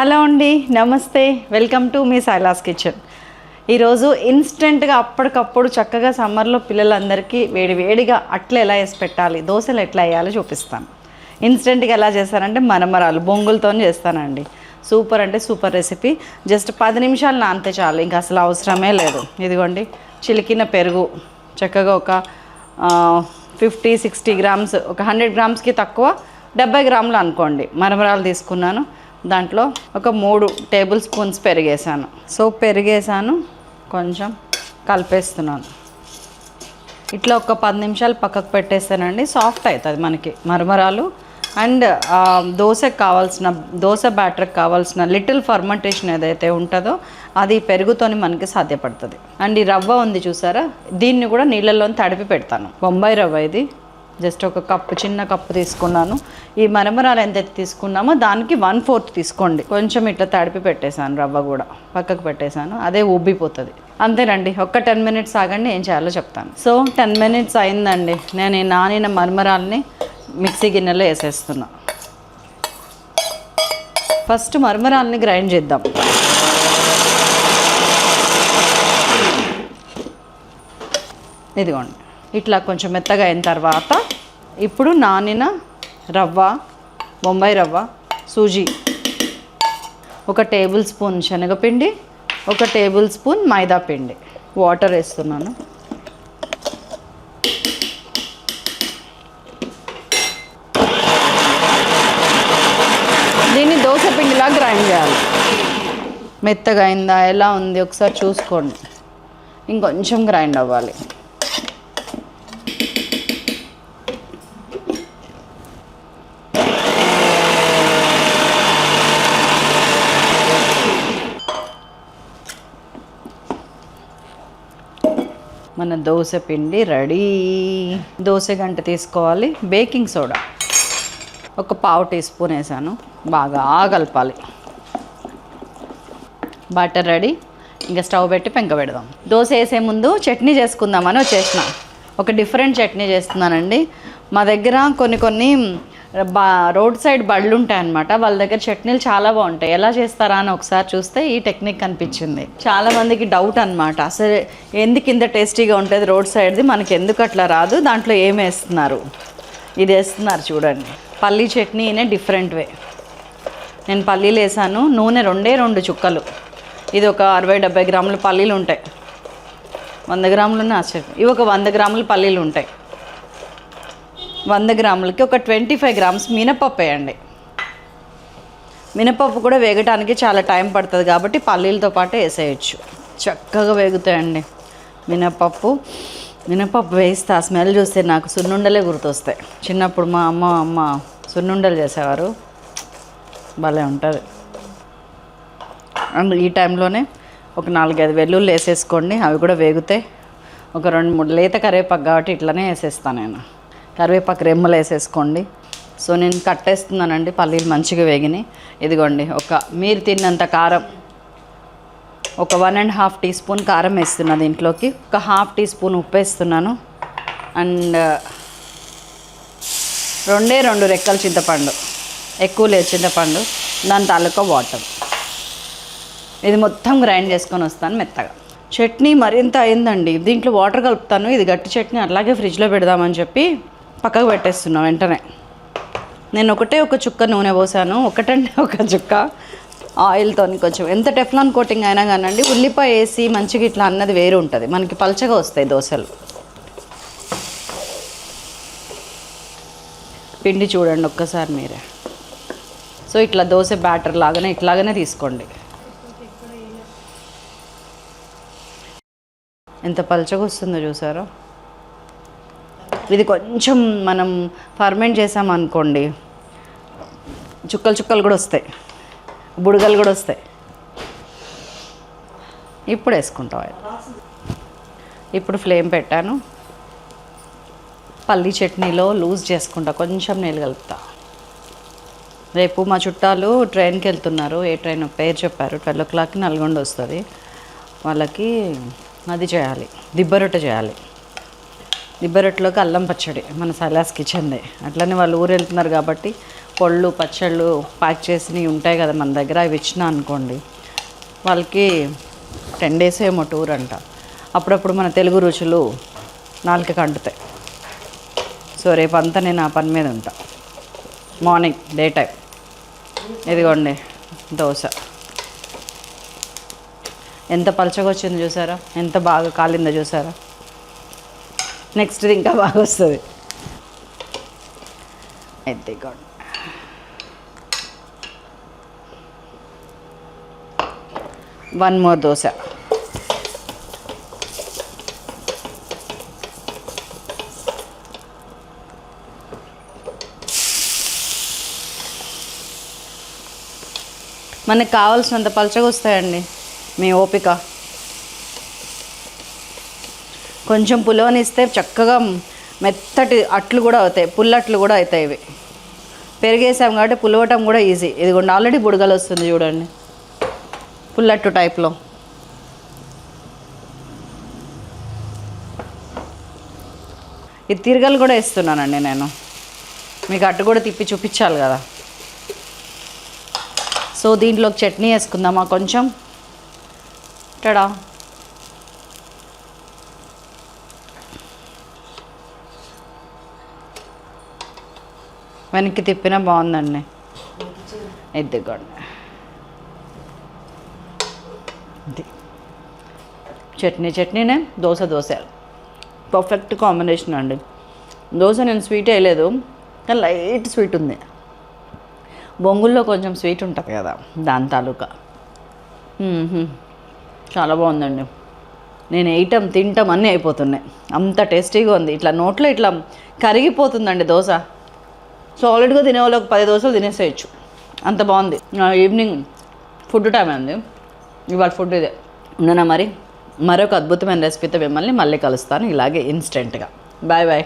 Hello అండి, నమస్తే. Welcome to me Silas kitchen. ఈరోజు ఇన్స్టెంట్గా అప్పటికప్పుడు చక్కగా సమ్మర్లో పిల్లలందరికీ వేడివేడిగా అట్లు ఎలా వేసి పెట్టాలి, దోశలు ఎట్లా వేయాలో చూపిస్తాను. ఇన్స్టెంట్గా ఎలా చేస్తానంటే మరమరాలు బొంగులతో చేస్తానండి. సూపర్ అంటే సూపర్ రెసిపీ. జస్ట్ 10 నిమిషాలు నానితే చాలు, ఇంకా అసలు అవసరమే లేదు. ఇదిగోండి చిలికిన పెరుగు, చక్కగా ఒక 50-60 గ్రామ్స్, ఒక 100 గ్రామ్స్కి తక్కువ 70 గ్రాములు అనుకోండి మరమరాలు తీసుకున్నాను. దాంట్లో ఒక 3 టేబుల్ స్పూన్స్ పెరిగేసాను. సో పెరిగేసాను, కొంచెం కలిపేస్తున్నాను. ఇట్లా ఒక 10 నిమిషాలు పక్కకు పెట్టేస్తానండి. సాఫ్ట్ అవుతుంది మనకి మరమరాలు. అండ్ దోశకు కావాల్సిన, దోశ బ్యాటర్కి కావాల్సిన లిటిల్ ఫర్మెంటేషన్ ఏదైతే ఉంటుందో అది పెరుగుతోని మనకి సాధ్యపడుతుంది. అండ్ ఈ రవ్వ ఉంది చూసారా, దీన్ని కూడా నీళ్ళల్లో తడిపి పెడతాను. బొంబాయి రవ్వ ఇది. జస్ట్ ఒక కప్పు, చిన్న కప్పు తీసుకున్నాను. ఈ మరమరాలు ఎంత తీసుకున్నామో దానికి 1/4 తీసుకోండి. కొంచెం ఇట్లా తడిపి పెట్టేశాను, రవ్వ కూడా పక్కకు పెట్టేశాను. అదే ఉబ్బిపోతుంది. అంతేనండి. ఒక్క 10 మినిట్స్ ఆగండి, ఏం చేయాలో చెప్తాను. సో 10 మినిట్స్ అయిందండి. నేను ఈ నానిన మరమరాలని మిక్సీ గిన్నెలో వేసేస్తున్నా. ఫస్ట్ మరమరాలని గ్రైండ్ చేద్దాం. ఇదిగోండి ఇట్లా కొంచెం మెత్తగా అయిన తర్వాత ఇప్పుడు నానిన రవ్వ, బొంబాయి రవ్వ, సూజీ, 1 టేబుల్ స్పూన్ శనగపిండి, 1 టేబుల్ స్పూన్ మైదా పిండి, వాటర్ వేస్తున్నాను. దీన్ని దోశ పిండిలా గ్రైండ్ చేయాలి. మెత్తగా అయిందా, ఎలా ఉంది ఒకసారి చూసుకోండి. ఇంకొంచెం గ్రైండ్ అవ్వాలి. మన దోశ పిండి రెడీ. దోశ గంట తీసుకోవాలి. బేకింగ్ సోడా ఒక 1/2 టీ స్పూన్ వేసాను. బాగా కలపాలి. Butter ready. ఇంకా స్టవ్ పెట్టి పెంక పెడదాం. దోశ వేసే ముందు చట్నీ చేసుకుందామని వచ్చేసిన. ఒక డిఫరెంట్ చట్నీ చేస్తున్నానండి. మా దగ్గర కొన్ని రోడ్ సైడ్ బళ్ళు ఉంటాయి అన్నమాట. వాళ్ళ దగ్గర చట్నీలు చాలా బాగుంటాయి. ఎలా చేస్తారా అని ఒకసారి చూస్తే ఈ టెక్నిక్ కనిపించింది. చాలామందికి డౌట్ అనమాట, అసలు ఎందుకు ఇంత టేస్టీగా ఉంటుంది రోడ్ సైడ్ది, మనకి ఎందుకు అట్లా రాదు, దాంట్లో ఏం వేస్తున్నారు. ఇది వేస్తున్నారు చూడండి. పల్లీ చట్నీనే డిఫరెంట్ వే. నేను పల్లీలు వేసాను. నూనె 2 చుక్కలు. ఇది ఒక 60-70 గ్రాముల పల్లీలు ఉంటాయి. 100 గ్రాములున్న ఆశ్చర్యం. ఇవి ఒక 100 గ్రాముల పల్లీలు ఉంటాయి. 100 గ్రాములకి ఒక 25 గ్రామ్స్ మినపప్పు వేయండి. మినపప్పు కూడా వేగటానికి చాలా టైం పడుతుంది కాబట్టి పల్లీలతో పాటు వేసేయచ్చు. చక్కగా వేగుతాయండి మినపప్పు. మినపప్పు వేస్తే ఆ స్మెల్ చూస్తే నాకు సున్నుండలే గుర్తొస్తాయి. చిన్నప్పుడు మా అమ్మ సున్నుండలు చేసేవారు. భలే ఉంటుంది. అండ్ ఈ టైంలోనే ఒక 4-5 వెల్లుల్లి వేసేసుకోండి. అవి కూడా వేగుతాయి. ఒక 2-3 లేత కరివేపాకు కాబట్టి ఇట్లనే వేసేస్తాను నేను. కరివేపాకు రెమ్మలు వేసేసుకోండి. సో నేను కట్టేస్తున్నానండి. పల్లీలు మంచిగా వేగినాయి. ఇదిగోండి మీరు తిన్నంత కారం, ఒక 1.5 టీ స్పూన్ కారం వేస్తున్నాను. దీంట్లోకి ఒక 1/2 టీ స్పూన్ ఉప్పు వేస్తున్నాను. అండ్ 2 రెక్కల చింతపండు, ఎక్కువ లేదు చింతపండు, దాని తాలూకా వాటర్. ఇది మొత్తం గ్రైండ్ చేసుకొని వస్తాను మెత్తగా. చట్నీ మరింత అయిందండి. దీంట్లో వాటర్ కలుపుతాను. ఇది గట్టి చట్నీ అలాగే ఫ్రిడ్జ్లో పెడదామని చెప్పి పక్కకు పెట్టేస్తున్నాను. వెంటనే నేను ఒక చుక్క నూనె పోసాను. ఒక చుక్క ఆయిల్తో కొంచెం. ఎంత టెఫ్లాన్ కోటింగ్ అయినా కానండి, ఉల్లిపాయ వేసి మంచిగా ఇట్లా అన్నది వేరు ఉంటుంది. మనకి పలచగా వస్తాయి దోశలు. పిండి చూడండి ఒక్కసారి మీరే. సో ఇట్లా దోశ బ్యాటర్ ఇట్లాగనే తీసుకోండి. ఎంత పలచగా వస్తుందో చూసారో. ఇది కొంచెం మనం ఫర్మెంట్ చేసామనుకోండి, చుక్కలు కూడా వస్తాయి, బుడగలు కూడా వస్తాయి. ఇప్పుడు వేసుకుంటాం. ఇప్పుడు ఫ్లేమ్ పెట్టాను. పల్లీ చట్నీలో లూజ్ చేసుకుంటా, కొంచెం నీళ్ళు కలుపుతా. రేపు మా చుట్టాలు ట్రైన్కి వెళ్తున్నారు. ఏ ట్రైన్ పేరు చెప్పారు. 12 o'clockకి నల్గొండ వస్తుంది. వాళ్ళకి అది చేయాలి, దిబ్బరొట్టె చేయాలి. దిబ్బరొట్టెలోకి అల్లం పచ్చడి మన సైలాస్ కిచెన్దే. అట్లనే వాళ్ళు ఊరు వెళ్తున్నారు కాబట్టి పొళ్ళు పచ్చళ్ళు ప్యాక్ చేసినవి ఉంటాయి కదా మన దగ్గర, అవి ఇచ్చిన అనుకోండి వాళ్ళకి 10 days ఏమో టూర్ అంట. అప్పుడప్పుడు మన తెలుగు రుచులు నాలుకకి అంటుతాయి. సో రేపంతా నేను ఆ పని మీద ఉంటా. మార్నింగ్ డే టైం ఇదిగోండి దోశ ఎంత పలచగా వచ్చిందో చూసారా, ఎంత బాగా కాలిందో చూసారా. నెక్స్ట్ది ఇంకా బాగా వస్తుంది. ఇదిగోండి వన్ మోర్ దోశ. మనకు కావాల్సినంత పలచగా వస్తాయండి, మీ ఓపిక. కొంచెం పులవనిస్తే చక్కగా మెత్తటి అట్లు కూడా అవుతాయి, పుల్లట్లు కూడా అవుతాయి. ఇవి పెరిగేసాం కాబట్టి పులవటం కూడా ఈజీ. ఇదిగోండి ఆల్రెడీ బుడగలు వస్తుంది చూడండి, పుల్లట్టు టైప్లో. ఈ తిరగలు కూడా వేస్తున్నానండి నేను, మీకు అట్టు కూడా తిప్పి చూపించాలి కదా. సో దీంట్లోకి చట్నీ వేసుకుందామా కొంచెం. టడా, వెనక్కి తిప్పినా బాగుందండి. ఇదిగోండి చట్నీనే దోశ పర్ఫెక్ట్ కాంబినేషన్ అండి. దోశ నేను స్వీట్ వేయలేదు, కానీ లైట్ స్వీట్ ఉంది. బొంగుల్లో కొంచెం స్వీట్ ఉంటుంది కదా, దాని తాలూకా. చాలా బాగుందండి. నేను వేయటం తింటాం అన్నీ అయిపోతున్నాయి, అంత టేస్టీగా ఉంది. ఇట్లా నోట్లో ఇట్లా కరిగిపోతుందండి దోశ. సాలిడ్గా తినేవాళ్ళు ఒక 10 దోశలు తినేసేయచ్చు, అంత బాగుంది. ఈవినింగ్ ఫుడ్ టైం అండి, ఇవాళ ఫుడ్ ఇదే. ఉండనా మరి, మరొక అద్భుతమైన రెసిపీతో మిమ్మల్ని మళ్ళీ కలుస్తాను ఇలాగే ఇన్స్టెంట్గా. Bye bye.